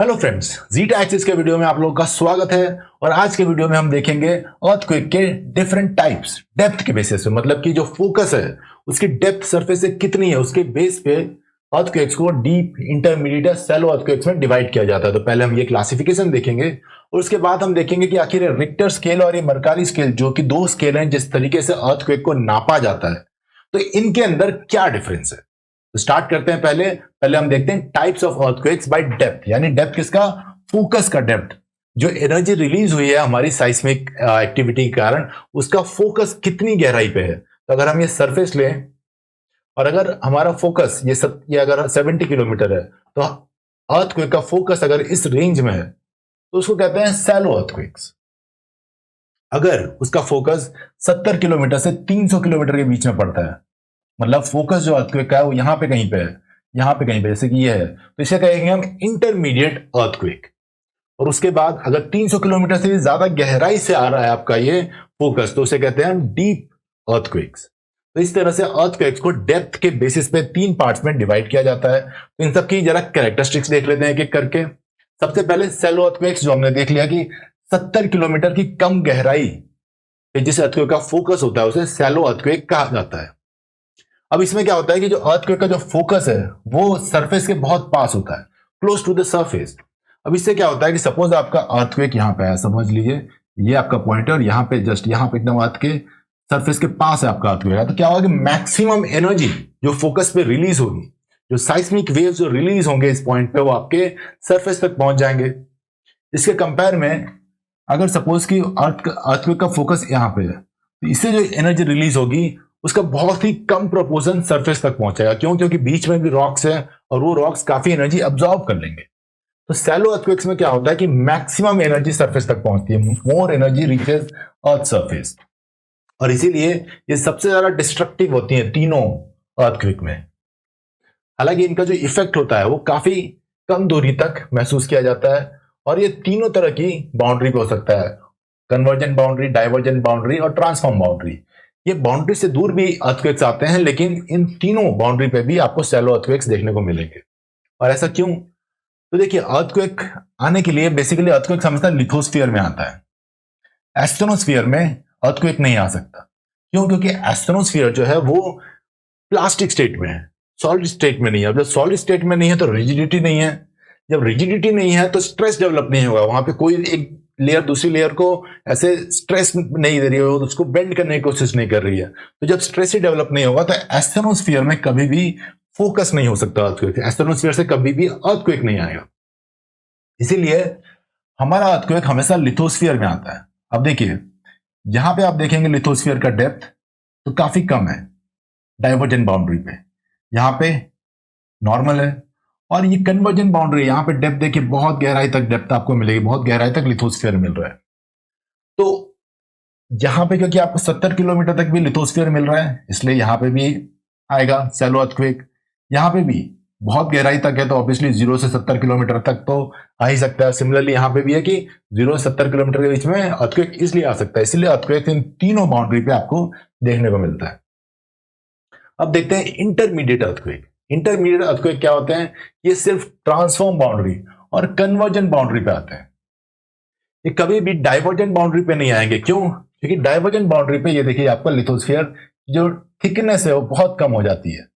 Hello friends, zeta axis के video में आप लोगों का स्वागत है। और आज के वीडियो में हम देखेंगे अर्थक्वेक के डिफरेंट टाइप्स डेप्थ के बेसिस पे, मतलब कि जो फोकस है उसकी डेप्थ सरफेस से कितनी है उसके बेस पे अर्थक्वेक्स को डीप, इंटरमीडिएट या शैलो अर्थक्वेक्स में डिवाइड किया जाता है। तो पहले हम ये क्लासिफिकेशन देखेंगे और उसके बाद हम देखेंगे कि आखिर रिक्टर स्केल और ये मर्कारी स्केल, जो कि दो स्केल हैं जिस तरीके से अर्थक्वेक को नापा जाता है, तो इनके अंदर क्या डिफरेंस है। तो स्टार्ट करते हैं। पहले पहले हम देखते हैं types of earthquakes by depth, यानी डेप्थ किसका, फोकस का डेप्थ। जो एनर्जी रिलीज हुई है हमारी साइस्मिक एक्टिविटी के कारण, उसका फोकस कितनी गहराई पे है। तो अगर हम ये सरफेस लें और अगर हमारा फोकस ये अगर 70 किलोमीटर है, तो अर्थक्वेक का फोकस अगर इस रेंज में है तो उसको कहते हैं सैलो अर्थक्वेक्स। अगर उसका फोकस 70 किलोमीटर से 300 किलोमीटर के बीच में पड़ता है, मतलब फोकस जो अर्थक्वेक का है वो यहां पे कहीं पे है, यहां पे कहीं पे, जैसे कि ये है, तो इसे कहेंगे हम इंटरमीडिएट अर्थक्वेक। और उसके बाद अगर 300 किलोमीटर से भी ज्यादा गहराई से आ रहा है आपका ये फोकस, तो उसे कहते हैं हम डीप अर्थक्वेक्स। तो इस तरह से अर्थक्वेक्स को डेप्थ के बेसिस पे तीन पार्ट्स में डिवाइड किया जाता है। तो इन सब की जरा कैरेक्टरिस्टिक्स देख लेते हैं एक एक करके। सबसे पहले सेलो अर्थक्वेक्स, जो हमने देख लिया कि 70 किलोमीटर की कम गहराई पे जिस अर्थक्वेक का फोकस होता है उसे सेलो अर्थक्वेक कहा जाता है। अब इसमें क्या होता है कि जो अर्थक्वेक का जो फोकस है वो सरफेस के बहुत पास होता है, क्लोज टू द सरफेस। अब इससे क्या होता है कि सपोज आपका अर्थक्वेक यहाँ पे है, समझ लीजिए ये आपका पॉइंट है और यहाँ पे जस्ट यहाँ पे एकदम अर्थ के सरफेस के पास है आपका अर्थक्वेक है, तो क्या होगा कि मैक्सिमम एनर्जी जो फोकस पे रिलीज होगी, जो साइस्मिक वेव्स जो रिलीज होंगे इस पॉइंट पे, वो आपके सरफेस तक पहुंच जाएंगे। इसके कंपेयर में अगर सपोज कि अर्थक्वेक का फोकस यहाँ पे है, तो इससे जो एनर्जी रिलीज होगी उसका बहुत ही कम प्रोपोर्शन सरफेस तक पहुंचेगा। क्यों? क्योंकि बीच में भी रॉक्स है और वो रॉक्स काफी एनर्जी अब्सॉर्ब कर लेंगे। तो सैलो अर्थक्वेक्स में क्या होता है कि मैक्सिमम एनर्जी सरफेस तक पहुंचती है, more energy reaches earth surface, और इसीलिए ये सबसे ज्यादा डिस्ट्रक्टिव होती है तीनों अर्थक्वेक में। हालांकि इनका जो इफेक्ट होता है वो काफी कम दूरी तक महसूस किया जाता है, और ये तीनों तरह की बाउंड्री पे हो सकता है, कन्वर्जेंट बाउंड्री, डाइवर्जेंट बाउंड्री और ट्रांसफॉर्म बाउंड्री। ये बाउंड्री से दूर भी अर्थक्वेक्स आते हैं, लेकिन इन तीनों बाउंड्री पे भी आपको शैलो अर्थक्वेक्स देखने को मिलेंगे। और ऐसा क्यों? तो देखिए, अर्थक्वेक आने के लिए बेसिकली अर्थक्वेक हमेशा लिथोस्फीयर में आता है, एस्ट्रोनोस्फीयर में अर्थक्वेक नहीं आ सकता। क्यों? क्योंकि एस्ट्रोनोस्फीयर जो है वो प्लास्टिक स्टेट में है, सॉलिड स्टेट में नहीं है। जब सॉलिड स्टेट में नहीं है तो रिजिडिटी नहीं है, जब रिजिडिटी नहीं है तो स्ट्रेस डेवलप नहीं होगा। वहां पे कोई एक लेयर दूसरी लेयर को ऐसे स्ट्रेस नहीं दे रही है, उसको बेंड करने की कोशिश नहीं कर रही है। तो जब स्ट्रेस ही डेवलप नहीं होगा तो एस्थेनोस्फीयर में कभी भी फोकस नहीं हो सकता अर्थक्वेक, एस्थेनोस्फीयर से कभी भी अर्थक्वेक नहीं आएगा। इसीलिए हमारा अर्थक्वेक हमेशा लिथोस्फीयर में आता है। अब देखिए, यहां पे आप देखेंगे लिथोस्फीयर का डेप्थ तो काफी कम है डाइवर्जेंट बाउंड्री पे, यहां पे नॉर्मल है। और ये कन्वर्जेंट बाउंड्री, यहां पे डेप्थ देखिए बहुत गहराई तक डेप्थ आपको मिलेगी, बहुत गहराई तक लिथोस्फीयर मिल रहा है। तो यहां पे क्योंकि आपको 70 किलोमीटर तक भी लिथोस्फीयर मिल रहा है, इसलिए यहां पे भी आएगा शैलो अर्थक्वेक। यहां पे भी बहुत गहराई तक है तो ऑब्वियसली 0 से 70 किलोमीटर तक तो आ ही सकता है। सिमिलरली यहां पे भी है कि 0 से 70 किलोमीटर के बीच में अर्थक्वेक इसलिए आ सकता है, इसलिए अर्थक्वेक इन तीनों बाउंड्री पे आपको देखने को मिलता है। अब देखते हैं इंटरमीडिएट अर्थक्वेक। इंटरमीडिएट अर्थक्वेक क्या होते हैं? ये सिर्फ ट्रांसफॉर्म बाउंड्री और कन्वर्जेंट बाउंड्री पे आते हैं, ये कभी भी डाइवर्जेंट बाउंड्री पे नहीं आएंगे। क्यों? क्योंकि डाइवर्जेंट बाउंड्री पे ये देखिए आपका लिथोस्फीयर जो थिकनेस है वो बहुत कम हो जाती है।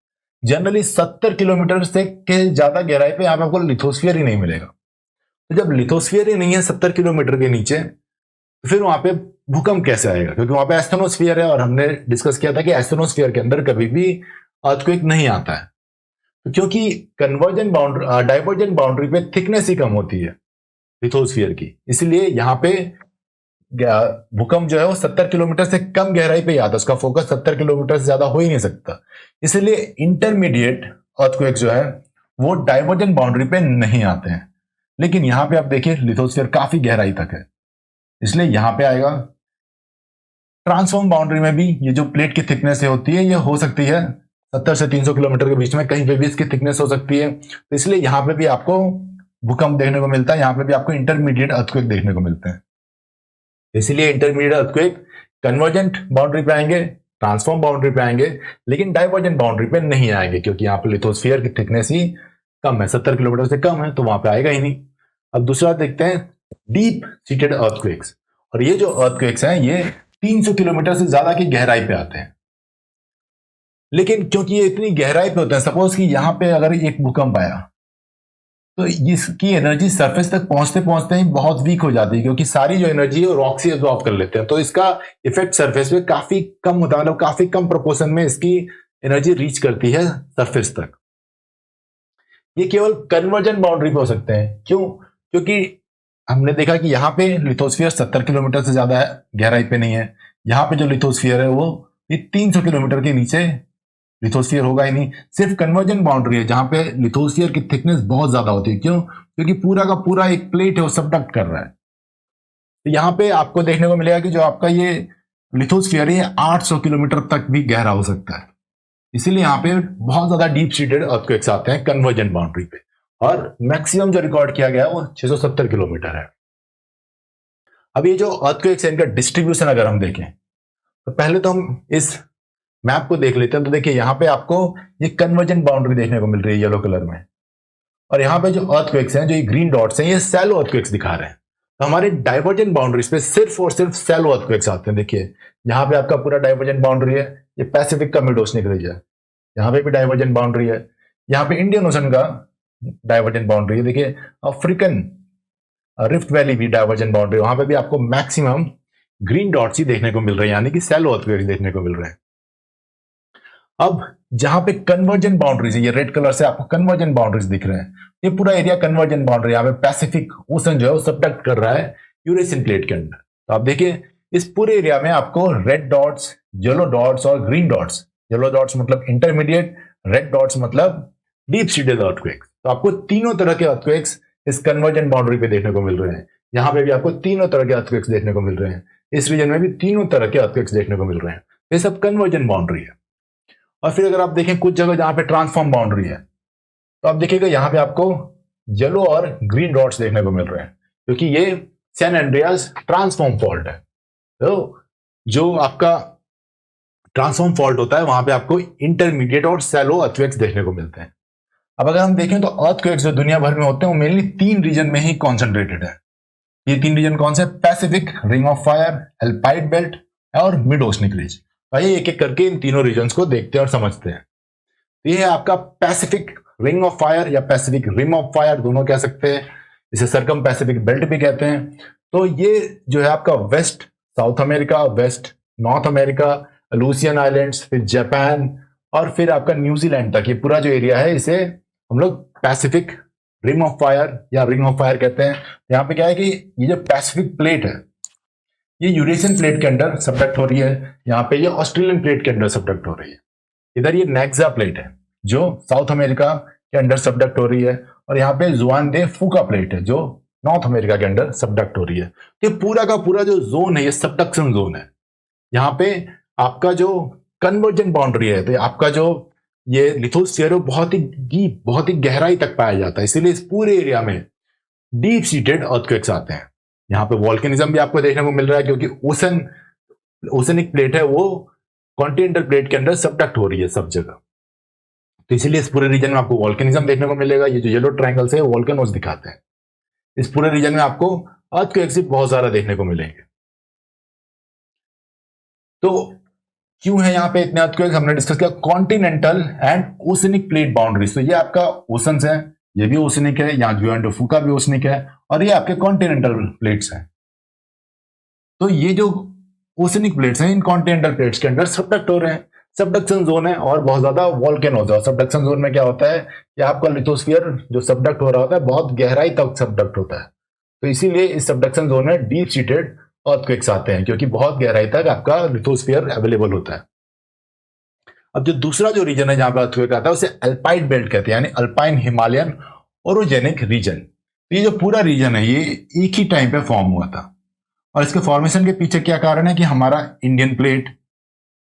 जनरली 70 किलोमीटर से के ज्यादा गहराई पे यहां पे आपको लिथोस्फीयर ही नहीं मिलेगा। तो जब लिथोस्फीयर ही नहीं है 70 किलोमीटर के नीचे, तो फिर वहां पे भूकंप कैसे आएगा? क्योंकि वहां पे एस्थेनोस्फीयर है और हमने डिस्कस किया था कि एस्थेनोस्फीयर के अंदर कभी भी अर्थक्वेक नहीं आता है। तो क्योंकि कन्वर्जेंट बाउंड्री, डाइवर्जेंट बाउंड्री पे थिकनेस ही कम होती है लिथोस्फीयर की, इसलिए यहां पे भूकंप जो है वो 70 किलोमीटर से कम गहराई पे ही आता है, उसका फोकस 70 किलोमीटर से ज्यादा हो ही नहीं सकता। इसलिए इंटरमीडिएट अर्थक्वेक जो है वो डाइवर्जेंट बाउंड्री पे नहीं आते हैं। लेकिन यहां पे आप देखिए लिथोस्फीयर काफी गहराई तक है, इसलिए यहां पे आएगा। ट्रांसफॉर्म बाउंड्री में भी ये जो प्लेट की थिकनेस होती है ये हो सकती है 70 से 300 किलोमीटर के बीच में, कहीं पे भी इसकी थिकनेस हो सकती है। तो इसलिए यहां पे भी आपको भूकंप देखने को मिलता है, यहां पे भी आपको इंटरमीडिएट अर्थक्वेक देखने को मिलते हैं। इसलिए इंटरमीडिएट अर्थक्वेक कन्वर्जेंट बाउंड्री पे आएंगे, ट्रांसफॉर्म बाउंड्री पे आएंगे, लेकिन डाइवर्जेंट बाउंड्री पे नहीं आएंगे, क्योंकि यहाँ पे लिथोस्फीयर की थिकनेस ही कम है, 70 किलोमीटर से कम है, तो वहां पे आएगा ही नहीं। अब दूसरा देखते हैं डीप सीटेड अर्थक्वेक्स। और ये जो अर्थक्वेक्स हैं ये 300 किलोमीटर से ज्यादा की गहराई पे आते हैं। लेकिन क्योंकि ये इतनी गहराई पे होते हैं, सपोज कि यहां पे अगर एक भूकंप आया तो इसकी एनर्जी सरफेस तक पहुंचते पहुंचते ही बहुत वीक हो जाती है, क्योंकि सारी जो एनर्जी है वो रॉक से एब्जॉर्ब कर लेते हैं। तो इसका इफेक्ट सरफेस पे काफी कम होता है, मतलब काफी कम प्रोपोर्शन में इसकी एनर्जी रीच करती है सरफेस तक। ये केवल कन्वर्जन बाउंड्री पे हो सकते हैं। क्यों? क्योंकि हमने देखा कि यहाँ पे लिथोस्फीयर 70 किलोमीटर से ज्यादा गहराई पे नहीं है। यहाँ पे जो लिथोस्फीयर है वो ये 300 किलोमीटर के नीचे लिथोस्फीयर होगा ही नहीं। सिर्फ कन्वर्जन बाउंड्री है जहां पे लिथोस्फीयर की थिकनेस बहुत ज्यादा होती है। क्यों? क्योंकि पूरा का पूरा एक प्लेट है वो सबडक्ट कर रहा है। तो यहाँ पे आपको देखने को मिलेगा कि जो आपका ये लिथोस्फीयर है 800 किलोमीटर तक भी गहरा हो सकता है। इसीलिए यहाँ पे बहुत ज्यादा डीप सीटेड अर्थक्वेक्स आते हैं कन्वर्जन बाउंड्री पे। और मैक्सिमम जो रिकॉर्ड किया गया है वो 670 किलोमीटर है। अब ये जो अर्थक्वेक्स है इनका डिस्ट्रीब्यूशन अगर हम देखें तो पहले तो हम इस मैप को देख लेते हैं। तो देखिए यहाँ पे आपको ये कन्वर्जन बाउंड्री देखने को मिल रही है येलो कलर में। और यहाँ पे जो अर्थक्वेक्स हैं, जो ये ग्रीन डॉट्स हैं, ये सेलो अर्थक्वेक्स दिखा रहे हैं। तो हमारे डाइवर्जेंट बाउंड्रीज पे सिर्फ और सिर्फ सेलो अर्थक्वेक्स आते हैं। देखिए यहाँ पे आपका पूरा डाइवर्जेंट बाउंड्री है, ये पैसिफिक का मिड ओशन रीजन है। यहाँ पे भी डाइवर्जेंट बाउंड्री है। यहाँ पे इंडियन ओशन का डाइवर्जेंट बाउंड्री है। देखिए अफ्रीकन रिफ्ट वैली भी डाइवर्जेंट बाउंड्री, वहां पे भी आपको मैक्सिमम ग्रीन डॉट्स ही देखने को मिल रहे हैं, यानी कि सेलो अर्थक्वेक्स देखने को मिल रहे हैं। अब जहां पे कन्वर्जन बाउंड्रीज है, ये रेड कलर से आपको कन्वर्जन बाउंड्रीज दिख रहे हैं, ये पूरा एरिया कन्वर्जन बाउंड्री। यहाँ पे पैसिफिक ओशन जो है वो सबडक्ट कर रहा है यूरेशियन प्लेट के अंदर। तो आप देखिए इस पूरे एरिया में आपको रेड डॉट्स, येलो डॉट्स और ग्रीन डॉट्स, येलो डॉट्स मतलब इंटरमीडिएट, रेड डॉट्स मतलब डीप सीटेड अर्थक्वेक्स। तो आपको तीनों तरह के अर्थक्वेक्स इस कन्वर्जन बाउंड्री पे देखने को मिल रहे हैं। यहाँ पे भी आपको तीनों तरह के अर्थक्वेक्स देखने को मिल रहे हैं। इस रीजन में भी तीनों तरह के अर्थक्वेक्स देखने को मिल रहे हैं। ये सब कन्वर्जन बाउंड्री है। और फिर अगर आप देखें कुछ जगह जहां पे ट्रांसफॉर्म बाउंड्री है, तो आप देखिएगा यहाँ पे आपको येलो और ग्रीन डॉट्स देखने को मिल रहे हैं, क्योंकि ये सैन एंड्रियास ट्रांसफॉर्म फॉल्ट है। तो जो आपका ट्रांसफॉर्म फॉल्ट होता है वहां पे आपको इंटरमीडिएट और सैलो अर्थक्वेक्स देखने को मिलते हैं। अब अगर हम देखें तो अर्थक्वेक्स जो दुनिया भर में होते हैं वो मेनली 3 रीजन में ही कॉन्सेंट्रेटेड है। ये 3 रीजन कौन से? Pacific, ring of fire, alpide belt और मिड ओशनिक रीज। आइए एक एक करके इन तीनों रीजन्स को देखते हैं और समझते हैं। ये है आपका पैसिफिक रिंग ऑफ फायर या पैसिफिक रिम ऑफ फायर, दोनों कह सकते हैं। इसे सरकम पैसिफिक बेल्ट भी कहते हैं। तो ये जो है आपका west south America, west north America, Lucien islands, फिर जापान और फिर आपका न्यूजीलैंड तक, ये पूरा जो एरिया है इसे हम लोग पैसिफिक रिम ऑफ फायर या रिंग ऑफ फायर कहते हैं। यहाँ पे क्या है कि ये जो पैसिफिक प्लेट है ये यूरेशियन प्लेट के अंदर सबडक्ट हो रही है। यहाँ पे ये ऑस्ट्रेलियन प्लेट के अंदर सबडक्ट हो रही है। इधर ये नेक्सा प्लेट है जो साउथ अमेरिका के अंदर सबडक्ट हो रही है। और यहाँ पे जुआन दे फूका प्लेट है जो नॉर्थ अमेरिका के अंदर सबडक्ट हो रही है। तो पूरा का पूरा जो जोन है ये सबडक्शन जोन है। यहाँ पे आपका जो कन्वर्जन बाउंड्री है, तो आपका जो ये लिथोस्फीयर है बहुत ही डीप, बहुत ही गहराई तक पाया जाता है। इसीलिए इस पूरे एरिया में डीप सीटेड अर्थक्वेक्स आते हैं। यहाँ पे वॉल्केनिज्म भी आपको देखने को मिल रहा है, क्योंकि ओशनिक प्लेट है वो कॉन्टिनेंटल प्लेट के अंदर सबडक्ट हो रही है सब जगह। तो इसीलिए इस पूरे रीजन में आपको वॉल्केनिज्म देखने को मिलेगा। ये जो येलो ट्रायंगल्स है वॉल्केनोस दिखाते हैं। इस पूरे रीजन में आपको अर्थक्वेक्स भी बहुत ज्यादा देखने को मिलेंगे। तो क्यों है यहाँ पे इतने अर्थक्वेक्स? हमने डिस्कस किया continental and oceanic plate boundaries. तो ये आपका ओशंस है, ये भी ओशनिक है, यहाँ जुआन डे फूका भी ओशनिक है, और ये आपके कॉन्टिनेंटल प्लेट्स हैं। तो ये जो ओशनिक प्लेट्स हैं इन कॉन्टिनेंटल प्लेट्स के अंदर सबडक्ट हो रहे हैं। सबडक्शन जोन है और बहुत ज्यादा वॉल्केनोज है। सबडक्शन जोन में क्या होता है कि आपका लिथोस्फीयर जो सबडक्ट हो रहा होता है बहुत गहराई तक सबडक्ट होता है। तो इसीलिए इस सबडक्शन जोन में डीप सीटेड अर्थक्वेक्स आते हैं, क्योंकि बहुत गहराई तक आपका लिथोस्फीयर अवेलेबल होता है। अब जो दूसरा जो रीजन है जहां पर अर्थक्वेक आता है उसे अल्पाइन बेल्ट कहते हैं, यानी अल्पाइन हिमालयन ओरोजेनिक रीजन। ये जो पूरा रीजन है ये एक ही टाइम पे फॉर्म हुआ था। और इसके फॉर्मेशन के पीछे क्या कारण है कि हमारा इंडियन प्लेट,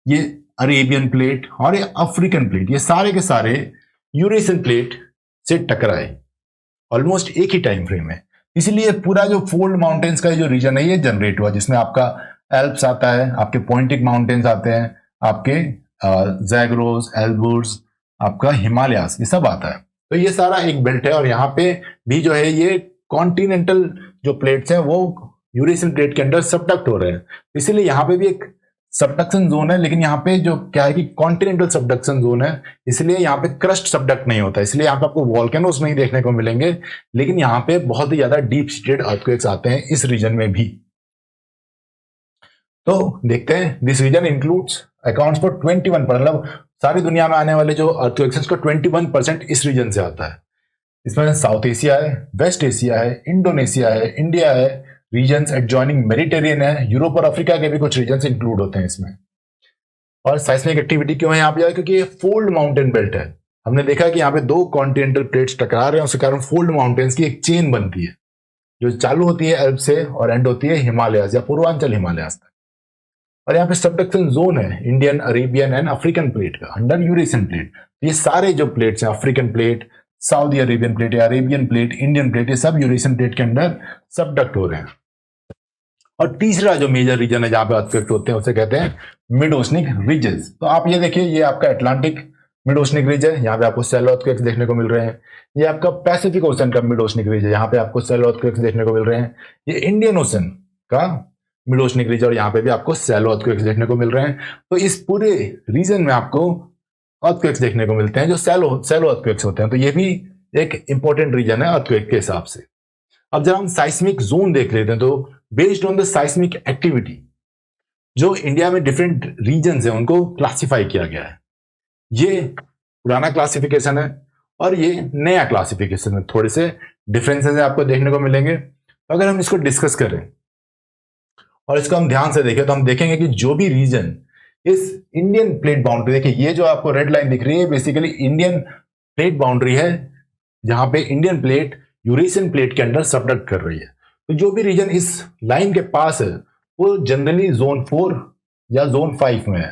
ये अरेबियन प्लेट और ये अफ्रीकन प्लेट, ये सारे के सारे यूरेशियन प्लेट से टकराए ऑलमोस्ट एक ही टाइम फ्रेम में। इसलिए पूरा जो फोल्ड माउंटेन्स का जो रीजन है ये जनरेट हुआ, जिसमें आपका एल्प्स आता है, आपके पॉइंटिक माउंटेन्स आते हैं, आपके जैगरोस, एल्बर्ट्स, आपका हिमालयास, ये सब आता है। तो ये सारा एक बेल्ट है और यहाँ पे भी जो है ये कॉन्टिनेंटल जो प्लेट्स हैं वो यूरेशियन प्लेट के अंदर सबडक्ट हो रहे हैं, इसीलिए यहाँ पे भी एक सबडक्शन जोन है, लेकिन यहाँ पे जो क्या है कि कॉन्टिनेंटल सबडक्शन जोन है, इसलिए यहाँ पे क्रस्ट सबडक्ट नहीं होता, इसलिए यहाँ पे आपको वॉल्केनोस नहीं देखने को मिलेंगे, लेकिन यहाँ पे बहुत ही ज्यादा डीप सीटेड अर्थक्वेक्स आते हैं इस रीजन में भी। तो देखते हैं, this region includes accounts for 21%, मतलब सारी दुनिया में आने वाले जो अर्थक्वेक्स का 21% इस रीजन से आता है। इसमें साउथ एशिया है, वेस्ट एशिया है, इंडोनेशिया है, इंडिया है, रीजन्स एडजॉइनिंग मेडिटेरियन है, यूरोप और अफ्रीका के भी कुछ रीजन्स इंक्लूड होते हैं इसमें। और साइस्मिक एक्टिविटी क्यों है यहाँ पे, क्योंकि ये फोल्ड माउंटेन बेल्ट है। हमने देखा कि यहाँ पे दो कॉन्टिनेंटल प्लेट्स टकरा रहे हैं, उसके कारण फोल्ड माउंटेन्स की एक चेन बनती है जो चालू होती है एल्प से और एंड होती है हिमालयाज या पूर्वांचल हिमालयाज तक। और यहाँ पे सबडक्शन जोन है Indian, Arabian and African plate का अंडर यूरेशियन प्लेट। ये सारे जो प्लेट्स हैं, African plate, Saudi Arabian plate या अरेबियन प्लेट, इंडियन प्लेट, ये सब यूरेशियन प्लेट के अंदर सबडक्ट हो रहे हैं। और तीसरा जो मेजर रीजन है जहां पे अर्थक्वेक होते हैं उसे कहते हैं मिड ओशनिक रिजेस। तो आप ये देखिए, ये आपका अटलांटिक मिड ओशनिक रिज है, यहाँ पे आपको सेलो अर्थक्वेक्स देखने को मिल रहे हैं। ये आपका पैसिफिक ओशन का मिड ओशनिक रिज है, यहाँ पे आपको सेलो अर्थक्वेक्स देखने को मिल रहे हैं। ये इंडियन ओशन का मिड ओशनिक रिज और यहाँ पे भी आपको सेलो अर्थक्वेक्स देखने को मिल रहे हैं। तो इस पूरे रीजन में आपको अर्थक्वेक्स देखने को मिलते हैं जो सेलो अर्थक्वेक्स होते हैं। तो ये भी एक इंपॉर्टेंट रीजन है अर्थक्वेक के हिसाब से। अब जब हम साइस्मिक जोन देख लेते हैं तो बेस्ड ऑन द साइस्मिक एक्टिविटी जो इंडिया में डिफरेंट रीजन्स हैं उनको क्लासिफाई किया गया है। ये पुराना क्लासिफिकेशन है और ये नया क्लासिफिकेशन है, थोड़े से डिफरेंसेस आपको देखने को मिलेंगे। तो अगर हम इसको डिस्कस करें और इसको हम ध्यान से देखें तो हम देखेंगे कि जो भी रीजन इस इंडियन प्लेट बाउंड्री, देखिए ये जो आपको रेड लाइन दिख रही है बेसिकली इंडियन प्लेट बाउंड्री है जहां पे इंडियन प्लेट यूरेशियन प्लेट के अंदर सबडक्ट कर रही है। तो जो भी रीजन इस लाइन के पास है वो जनरली जोन 4 या जोन 5 में है।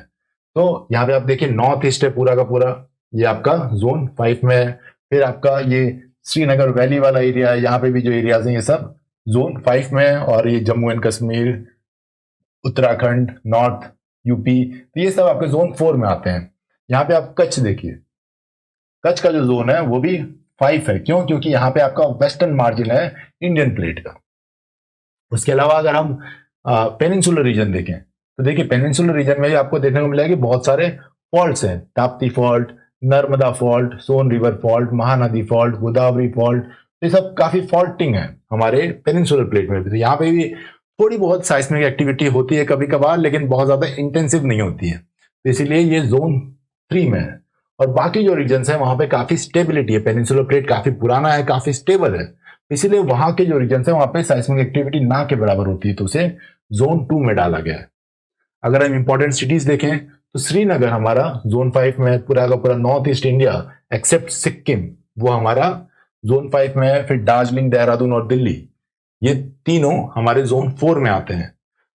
तो यहाँ पे आप देखिए नॉर्थ ईस्ट है पूरा का पूरा, ये आपका जोन 5 में है। फिर आपका ये श्रीनगर वैली वाला एरिया है, यहाँ पे भी जो एरियाज हैं ये सब जोन 5 में है। और ये Jammu and Kashmir, Uttarakhand, north UP, तो ये सब आपके जोन 4 में आते हैं। यहाँ पे आप कच्छ देखिए, कच्छ का जो जोन है वो भी 5 है। क्यों? क्योंकि यहाँ पे आपका वेस्टर्न मार्जिन है इंडियन प्लेट का। उसके अलावा अगर हम पेनिनसुलर रीजन देखें तो देखिए पेनिनसुलर रीजन में भी आपको देखने को मिलेगा कि बहुत सारे फॉल्ट्स हैं, Tapti fault, Narmada fault, Son river fault, Mahanadi fault, Godavari fault, ये सब काफी फॉल्टिंग है हमारे पेनिनसुलर प्लेट में भी। तो यहाँ पे भी थोड़ी बहुत साइस्मिक एक्टिविटी होती है कभी कभार, लेकिन बहुत ज्यादा इंटेंसिव नहीं होती है, तो इसीलिए ये जोन 3 में है। और बाकी जो रीजन्स है वहां पे काफी स्टेबिलिटी है, पेनिनसुलर प्लेट काफी पुराना है, काफी स्टेबल है, इसीलिए वहां के जो रीजन्स है वहां पे साइस्मिक एक्टिविटी ना के बराबर होती है, तो उसे जोन 2 में डाला गया है। अगर हम इंपॉर्टेंट सिटीज देखें तो श्रीनगर हमारा जोन 5 में है, पूरा का पूरा north east India accept Sikkim वो हमारा जोन 5 में है। फिर दार्जिलिंग, देहरादून और दिल्ली ये तीनों हमारे जोन 4 में आते हैं।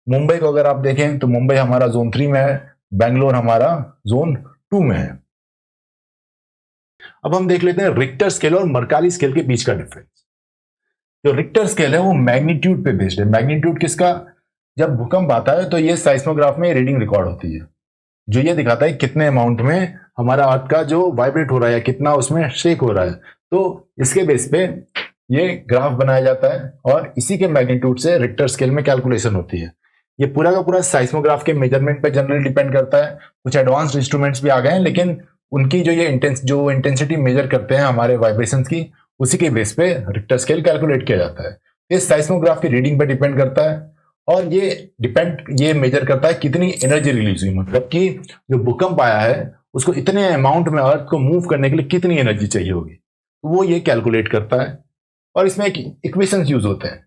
मुंबई को अगर आप देखें तो मुंबई हमारा जोन 3 में है, बेंगलोर हमारा जोन 2 में है। अब हम देख लेते हैं रिक्टर स्केल और मर्काली स्केल के बीच का डिफरेंस। जो रिक्टर स्केल है वो मैग्नीट्यूड पे बेस्ड है। मैग्नीट्यूड किसका? जब भूकंप आता है तो ये साइस्मोग्राफ में रीडिंग रिकॉर्ड होती है, जो ये दिखाता है कितने अमाउंट में हमारा अर्थ का जो वाइब्रेट हो रहा है, कितना उसमें शेक हो रहा है। तो इसके बेस पे ये ग्राफ बनाया जाता है और इसी के मैग्नीट्यूड से रिक्टर स्केल में कैलकुलेशन होती है। ये पूरा का पूरा साइस्मोग्राफ के मेजरमेंट पे जनरली डिपेंड करता है। कुछ एडवांस्ड इंस्ट्रूमेंट्स भी आ गए हैं, लेकिन उनकी जो ये इंटेंसिटी मेजर करते हैं हमारे वाइब्रेशंस की, उसी के बेस पे रिक्टर स्केल कैलकुलेट किया जाता है। इस साइस्मोग्राफ की रीडिंग पे डिपेंड करता है और ये मेजर करता है कितनी एनर्जी रिलीज हुई, मतलब कि जो भूकंप आया है उसको इतने अमाउंट में अर्थ को मूव करने के लिए कितनी एनर्जी चाहिए होगी, तो वो ये कैलकुलेट करता है। और इसमें एक इक्वेशंस यूज होते हैं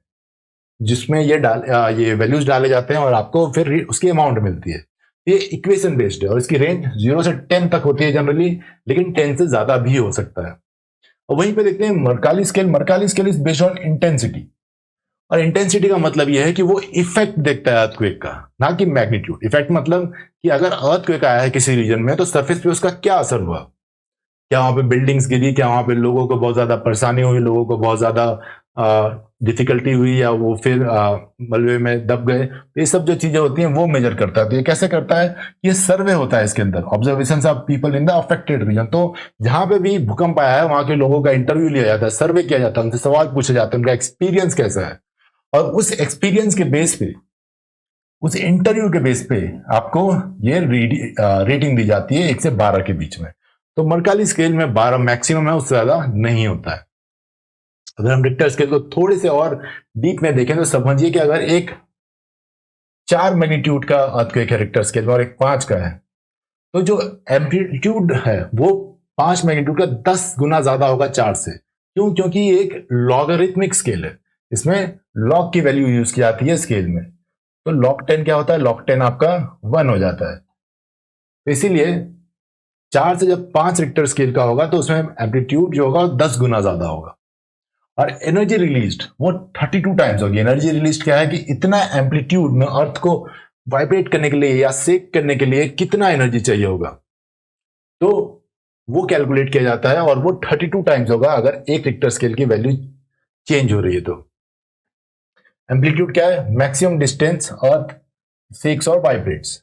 जिसमें ये वैल्यूज डाले जाते हैं और आपको फिर उसकी अमाउंट मिलती है। ये इक्वेशन बेस्ड है और इसकी रेंज 0 से 10 तक होती है जनरली, लेकिन 10 से ज्यादा भी हो सकता है। और वहीं पे देखते हैं Mercalli scale. Mercalli scale is based on intensity, और इंटेंसिटी का मतलब यह है कि वो इफेक्ट देखता है अर्थक्वेक का, ना कि मैग्नीट्यूड। इफेक्ट मतलब कि अगर अर्थक्वेक आया है किसी रीजन में तो सरफेस पे उसका क्या असर हुआ, क्या वहां पे बिल्डिंग्स गिरी, क्या वहां पे लोगों को बहुत ज्यादा परेशानी हुई, लोगों को बहुत ज्यादा डिफिकल्टी हुई या वो फिर मलबे में दब गए, तो ये सब जो चीजें होती हैं वो मेजर करता है। तो ये कैसे करता है? ये सर्वे होता है इसके अंदर, observation of people in the affected region. तो जहां पे भी भूकंप आया है वहां के लोगों का इंटरव्यू लिया जाता है, सर्वे किया जाता है, उनसे सवाल पूछे जाते हैं, उनका एक्सपीरियंस कैसा है, और उस एक्सपीरियंस के बेस पे, उस इंटरव्यू के बेस पे आपको ये रेटिंग दी जाती है 1 से 12 के बीच में। तो मर्काली स्केल में 12 मैक्सिमम है, उससे ज्यादा नहीं होता है। अगर हम रिक्टर स्केल को थोड़े से और डीप में देखें तो समझिए कि अगर एक 4 मैग्नीट्यूड का अर्थक्वेक है रिक्टर स्केल में और एक 5 का है, तो जो एम्पलीट्यूड है वो 5 मैग्नीट्यूड का 10 गुना ज्यादा होगा 4 से। क्यों? क्योंकि ये एक लॉगरिथमिक स्केल है, इसमें लॉग की वैल्यू यूज की जाती है स्केल में। तो लॉग 10 क्या होता है? लॉग 10 आपका 1 हो जाता है। तो इसीलिए 4 से जब 5 रिक्टर स्केल का होगा तो उसमें एम्पलीट्यूड जो होगा 10 गुना ज्यादा होगा, और एनर्जी रिलीज्ड वो 32 टाइम्स होगी। एनर्जी रिलीज्ड क्या है कि इतना एम्पलीट्यूड में अर्थ को वाइब्रेट करने के लिए या शेक करने के लिए कितना एनर्जी चाहिए होगा, तो वो कैलकुलेट किया जाता है, और वो 32 टाइम्स होगा अगर एक रिक्टर स्केल की वैल्यू चेंज हो रही है। तो एम्पलीट्यूड क्या है? मैक्सिमम डिस्टेंस अर्थ शेक्स और वाइब्रेट्स।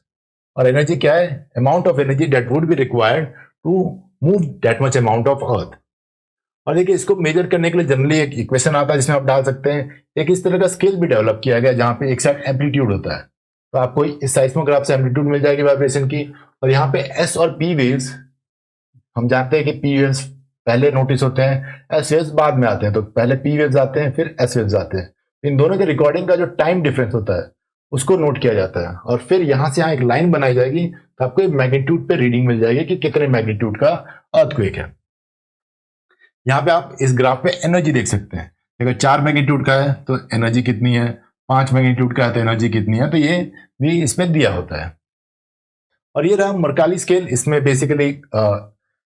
और एनर्जी क्या है? Amount of energy that would be required to move that much amount of earth. और देखिए, इसको मेजर करने के लिए जनरली एक इक्वेशन आता है जिसमें आप डाल सकते हैं। एक इस तरह का स्केल भी डेवलप किया गया जहां पे एक साइड एम्पलीट्यूड होता है, तो आपको इस साइस्मोग्राफ से एम्पलीट्यूड मिल जाएगी वाइब्रेशन की, और यहाँ पे एस और पी वेव्स, हम जानते हैं कि पी वेव्स पहले नोटिस होते हैं, एस वेव्स बाद में आते हैं। तो पहले पी वेव्स आते हैं, फिर एस वेव्स आते हैं। इन दोनों के रिकॉर्डिंग का जो टाइम डिफरेंस होता है उसको नोट किया जाता है, और फिर यहां से यहाँ एक लाइन बनाई जाएगी, तो आपको एक मैग्नीट्यूड पे रीडिंग मिल जाएगी कि कितने मैग्नीट्यूड का अर्थक्वेक है। यहाँ पे आप इस ग्राफ पे एनर्जी देख सकते हैं। अगर 4 मैग्नीट्यूड का है तो एनर्जी कितनी है, 5 मैग्नीट्यूड का है तो एनर्जी कितनी है, तो ये भी इसमें दिया होता है। और ये रहा मर्काली स्केल। इसमें बेसिकली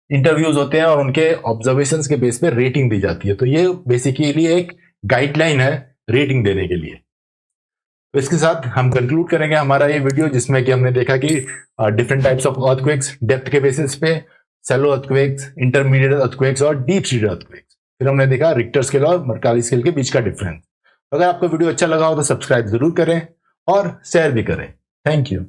इंटरव्यूज होते हैं और उनके ऑब्जर्वेशंस के बेस पे रेटिंग दी जाती है। तो ये बेसिकली एक गाइडलाइन है रेटिंग देने के लिए। तो इसके साथ हम कंक्लूड करेंगे हमारा ये वीडियो, जिसमें कि हमने देखा कि different types of earthquakes depth के बेसिस पे, सेलो अर्थक्वेक्स, इंटरमीडिएट अर्थक्वेक्स और डीप सीटेड अर्थक्वेक्स। फिर हमने देखा रिक्टर स्केल और मर्काली स्केल के बीच का डिफरेंस। अगर आपको वीडियो अच्छा लगा हो तो सब्सक्राइब जरूर करें और शेयर भी करें। Thank you.